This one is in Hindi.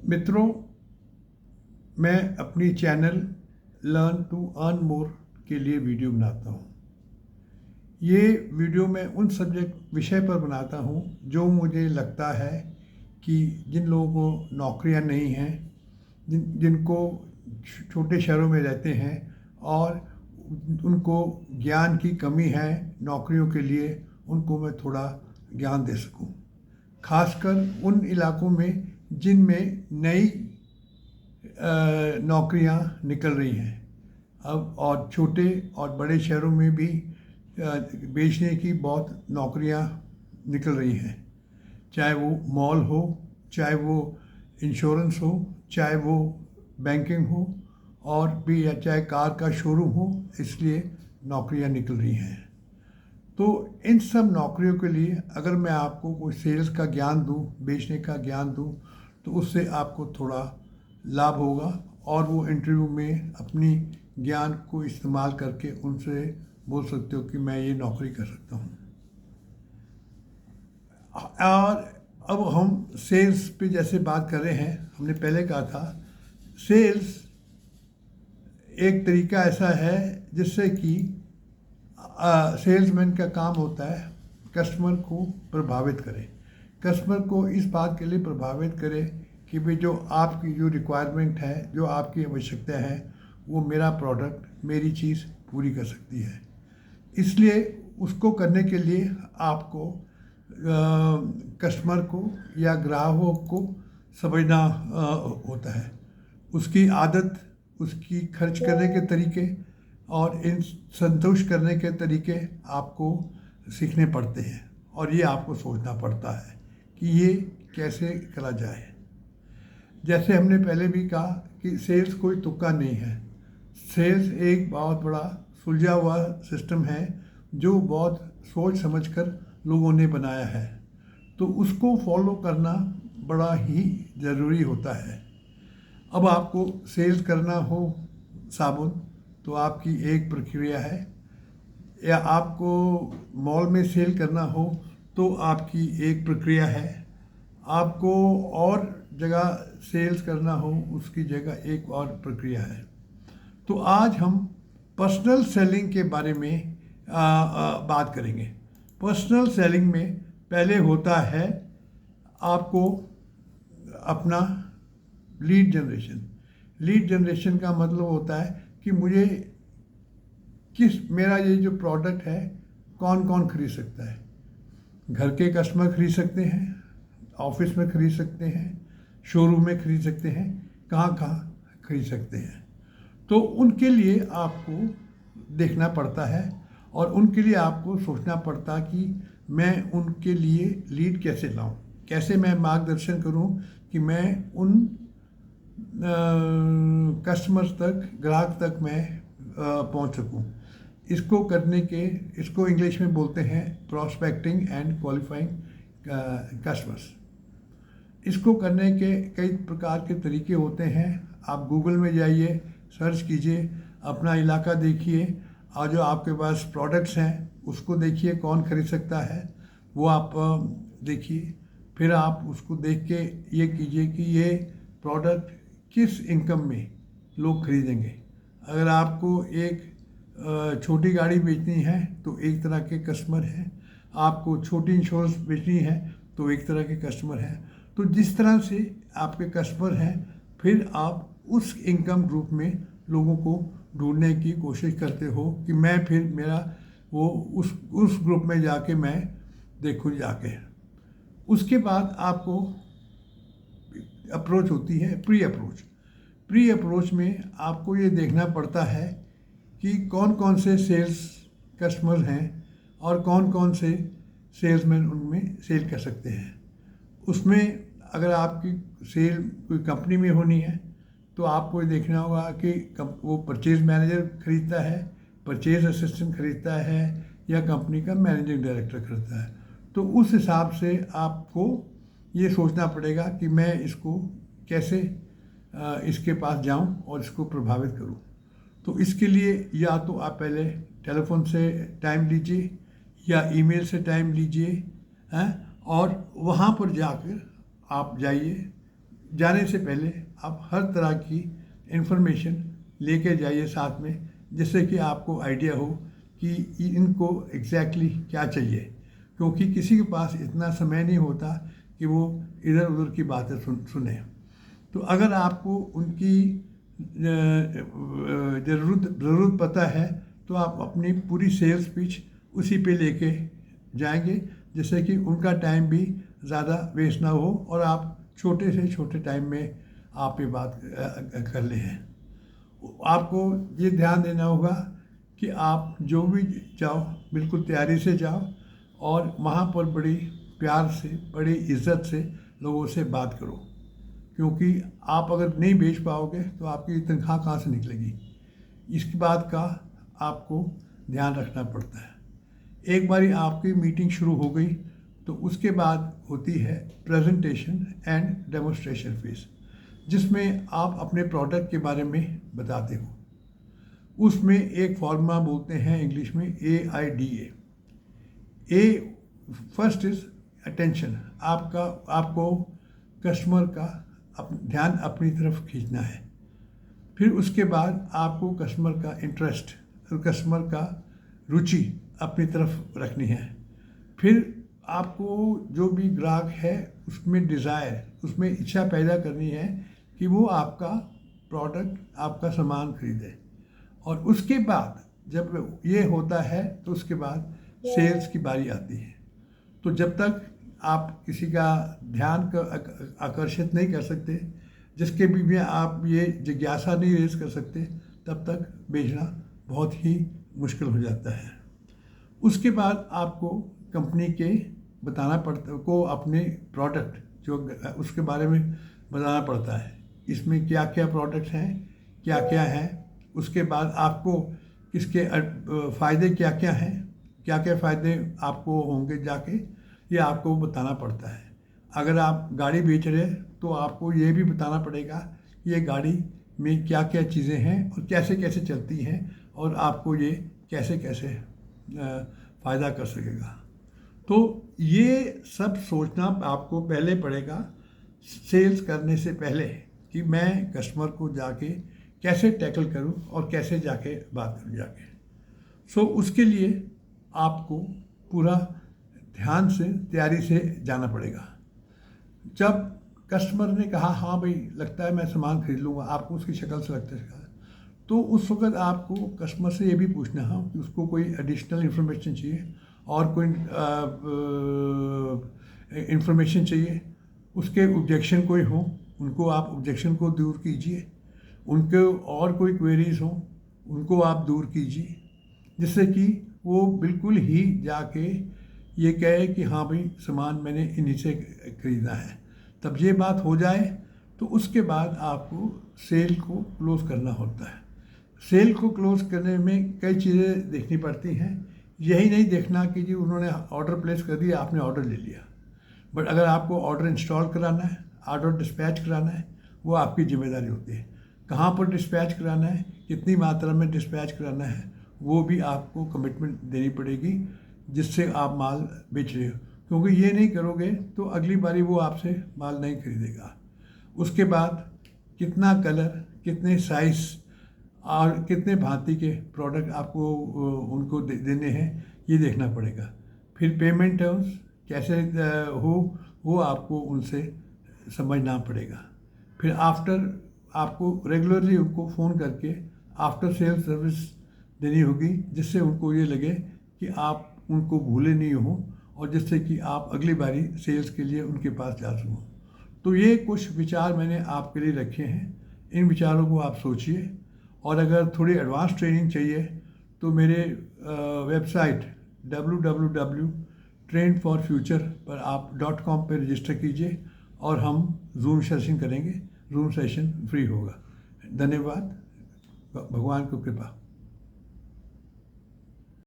मित्रों, मैं अपनी channel learn to earn more के लिए वीडियो बनाता हूँ। ये वीडियो मैं उन विषय पर बनाता हूँ जो मुझे लगता है कि जिन लोगों को नौकरियाँ नहीं हैं, जिनको छोटे शहरों में रहते हैं और उनको ज्ञान की कमी है नौकरियों के लिए, उनको मैं थोड़ा ज्ञान दे सकूं। खासकर उन इलाकों में जिनमें नई नौकरियां निकल रही हैं अब, और छोटे और बड़े शहरों में भी बेचने की बहुत नौकरियां निकल रही हैं। चाहे वो मॉल हो, चाहे वो इंश्योरेंस हो, चाहे वो बैंकिंग हो, और भी या चाहे कार का शोरूम हो, इसलिए नौकरियां निकल रही हैं। तो इन सब नौकरियों के लिए अगर मैं आपको कोई सेल्स का ज्ञान दूं, बेचने का ज्ञान दूं, तो उससे आपको थोड़ा लाभ होगा और वो इंटरव्यू में अपनी ज्ञान को इस्तेमाल करके उनसे बोल सकते हो कि मैं ये नौकरी कर सकता हूँ। और अब हम सेल्स पे जैसे बात कर रहे हैं, हमने पहले कहा था सेल्स एक तरीका ऐसा है जिससे कि सेल्समैन का काम होता है कस्टमर को प्रभावित करें, कस्टमर को इस बात के लिए प्रभावित करें कि भाई जो आपकी जो रिक्वायरमेंट है, जो आपकी आवश्यकता है, वो मेरा प्रोडक्ट, मेरी चीज़ पूरी कर सकती है। इसलिए उसको करने के लिए आपको कस्टमर को या ग्राहकों को समझना होता है, उसकी आदत, उसकी खर्च करने के तरीके और इन संतुष्ट करने के तरीके आपको सीखने पड़ते हैं, और ये आपको सोचना पड़ता है कि ये कैसे करा जाए। जैसे हमने पहले भी कहा कि सेल्स कोई तुक्का नहीं है। सेल्स एक बहुत बड़ा सुलझा हुआ सिस्टम है जो बहुत सोच समझकर लोगों ने बनाया है, तो उसको फॉलो करना बड़ा ही ज़रूरी होता है। अब आपको सेल्स करना हो साबुन, तो आपकी एक प्रक्रिया है, या आपको मॉल में सेल करना हो तो आपकी एक प्रक्रिया है, आपको और जगह सेल्स करना हो उसकी जगह एक और प्रक्रिया है। तो आज हम पर्सनल सेलिंग के बारे में बात करेंगे। पर्सनल सेलिंग में पहले होता है आपको अपना लीड जनरेशन। लीड जनरेशन का मतलब होता है कि मुझे मेरा ये जो प्रोडक्ट है कौन कौन खरीद सकता है। घर के कस्टमर खरीद सकते हैं, ऑफिस में खरीद सकते हैं, शोरूम में खरीद सकते हैं, कहाँ कहाँ खरीद सकते हैं। तो उनके लिए आपको देखना पड़ता है और उनके लिए आपको सोचना पड़ता कि मैं उनके लिए लीड कैसे लाऊं, कैसे मैं मार्गदर्शन करूं कि मैं उन कस्टमर्स तक, ग्राहक तक मैं पहुंच सकूं। इसको इंग्लिश में बोलते हैं प्रॉस्पेक्टिंग एंड क्वालिफाइंग कस्टमर्स। इसको करने के कई प्रकार के तरीके होते हैं। आप गूगल में जाइए, सर्च कीजिए, अपना इलाका देखिए, और जो आपके पास प्रोडक्ट्स हैं उसको देखिए कौन खरीद सकता है, वो आप देखिए। फिर आप उसको देख के ये कीजिए कि ये प्रोडक्ट किस इनकम में लोग खरीदेंगे। अगर आपको एक छोटी गाड़ी बेचनी है तो एक तरह के कस्टमर हैं, आपको छोटी इंश्योरेंस बेचनी है तो एक तरह के कस्टमर हैं। तो जिस तरह से आपके कस्टमर हैं, फिर आप उस इनकम ग्रुप में लोगों को ढूंढने की कोशिश करते हो कि मैं फिर मेरा वो उस ग्रुप में जाके मैं देखूँ जाके। उसके बाद आपको अप्रोच होती है प्री अप्रोच। प्री अप्रोच में आपको ये देखना पड़ता है कि कौन कौन से सेल्स कस्टमर हैं और कौन कौन से सेल्समैन उनमें सेल कर सकते हैं। उसमें अगर आपकी सेल कोई कंपनी में होनी है तो आपको ये देखना होगा कि वो परचेज मैनेजर खरीदता है, परचेज असिस्टेंट खरीदता है, या कंपनी का मैनेजिंग डायरेक्टर खरीदता है। तो उस हिसाब से आपको ये सोचना पड़ेगा कि मैं इसको कैसे इसके पास जाऊं और इसको प्रभावित करूं। तो इसके लिए या तो आप पहले टेलीफोन से टाइम लीजिए या ईमेल से टाइम लीजिए, हैं, और वहाँ पर जाकर आप जाइए, जाने से पहले आप हर तरह की इन्फॉर्मेशन लेके जाइए साथ में, जिससे कि आपको आइडिया हो कि इनको एग्जैक्टली क्या चाहिए, क्योंकि किसी के पास इतना समय नहीं होता कि वो इधर उधर की बातें सुने। तो अगर आपको उनकी ज़रूरत पता है तो आप अपनी पूरी सेल्स पिच उसी पे लेके जाएंगे, जिससे कि उनका टाइम भी ज़्यादा वेस्ट ना हो और आप छोटे से छोटे टाइम में आप ये बात कर ले हैं। आपको ये ध्यान देना होगा कि आप जो भी जाओ बिल्कुल तैयारी से जाओ और वहाँ पर बड़ी प्यार से, बड़ी इज्जत से लोगों से बात करो, क्योंकि आप अगर नहीं बेच पाओगे तो आपकी तनख्वाह कहाँ से निकलेगी। इसकी बात का आपको ध्यान रखना पड़ता है। एक बारी आपकी मीटिंग शुरू हो गई तो उसके बाद होती है प्रेजेंटेशन एंड डेमोन्स्ट्रेशन फेज, जिसमें आप अपने प्रोडक्ट के बारे में बताते हो। उसमें एक फॉर्मूला बोलते हैं इंग्लिश में AIDA। A first is attention, आपको कस्टमर का ध्यान अपनी तरफ खींचना है। फिर उसके बाद आपको कस्टमर का इंटरेस्ट, कस्टमर का रुचि अपनी तरफ रखनी है। फिर आपको जो भी ग्राहक है उसमें डिज़ायर, उसमें इच्छा पैदा करनी है कि वो आपका प्रोडक्ट, आपका सामान खरीदे। और उसके बाद जब ये होता है तो उसके बाद सेल्स की बारी आती है। तो जब तक आप किसी का ध्यान आकर्षित नहीं कर सकते, जिसके भी आप ये जिज्ञासा नहीं रेज कर सकते, तब तक बेचना बहुत ही मुश्किल हो जाता है। उसके बाद आपको कंपनी के बताना पड़ता को अपने प्रोडक्ट जो उसके बारे में बताना पड़ता है, इसमें क्या क्या प्रोडक्ट हैं, क्या क्या हैं। उसके बाद आपको इसके फ़ायदे क्या क्या हैं, क्या क्या फ़ायदे आपको होंगे जाके, ये आपको बताना पड़ता है। अगर आप गाड़ी बेच रहे हैं तो आपको ये भी बताना पड़ेगा कि ये गाड़ी में क्या क्या चीज़ें हैं और कैसे कैसे चलती हैं और आपको ये कैसे कैसे फ़ायदा कर सकेगा। तो ये सब सोचना आपको पहले पड़ेगा सेल्स करने से पहले कि मैं कस्टमर को जाके कैसे टैकल करूं और कैसे जाके बात करूं जाके। सो उसके लिए आपको पूरा ध्यान से, तैयारी से जाना पड़ेगा। जब कस्टमर ने कहा हाँ भाई लगता है मैं सामान खरीद लूँगा, आपको उसकी शक्ल से लगता है, तो उस वक्त आपको कस्टमर से ये भी पूछना है कि उसको कोई एडिशनल इन्फॉर्मेशन चाहिए और कोई इन्फॉर्मेशन चाहिए, उसके ऑब्जेक्शन कोई हो, उनको आप ऑब्जेक्शन को दूर कीजिए। उनके और कोई क्वेरीज हों उनको आप दूर कीजिए, जिससे कि वो बिल्कुल ही जाके ये कहे कि हाँ भाई सामान मैंने इन्हीं से ख़रीदा है। तब ये बात हो जाए तो उसके बाद आपको सेल को क्लोज़ करना होता है। सेल को क्लोज़ करने में कई चीज़ें देखनी पड़ती हैं। यही नहीं देखना कि जी उन्होंने ऑर्डर प्लेस कर दिया, आपने ऑर्डर ले लिया, बट अगर आपको ऑर्डर इंस्टॉल कराना है, ऑर्डर डिस्पैच कराना है, वो आपकी जिम्मेदारी होती है। कहाँ पर डिस्पैच कराना है, कितनी मात्रा में डिस्पैच कराना है, वो भी आपको कमिटमेंट देनी पड़ेगी, जिससे आप माल बेच रहे हो। क्योंकि ये नहीं करोगे तो अगली बारी वो आपसे माल नहीं खरीदेगा। उसके बाद कितना कलर, कितने साइज़ और कितने भांति के प्रोडक्ट आपको उनको देने हैं, ये देखना पड़ेगा। फिर पेमेंट टर्म्स कैसे हो वो आपको उनसे समझना पड़ेगा। फिर आफ्टर आपको रेगुलरली उनको फ़ोन करके आफ्टर सेल सर्विस देनी होगी, जिससे उनको ये लगे कि आप उनको भूले नहीं हो और जिससे कि आप अगली बारी सेल्स के लिए उनके पास जा सको। तो ये कुछ विचार मैंने आपके लिए रखे हैं, इन विचारों को आप सोचिए। और अगर थोड़ी एडवांस ट्रेनिंग चाहिए तो मेरे वेबसाइट www.trainforfuture पर आप .com पर रजिस्टर कीजिए और हम जूम सेशन करेंगे। जूम सेशन फ्री होगा। धन्यवाद, भगवान की कृपा।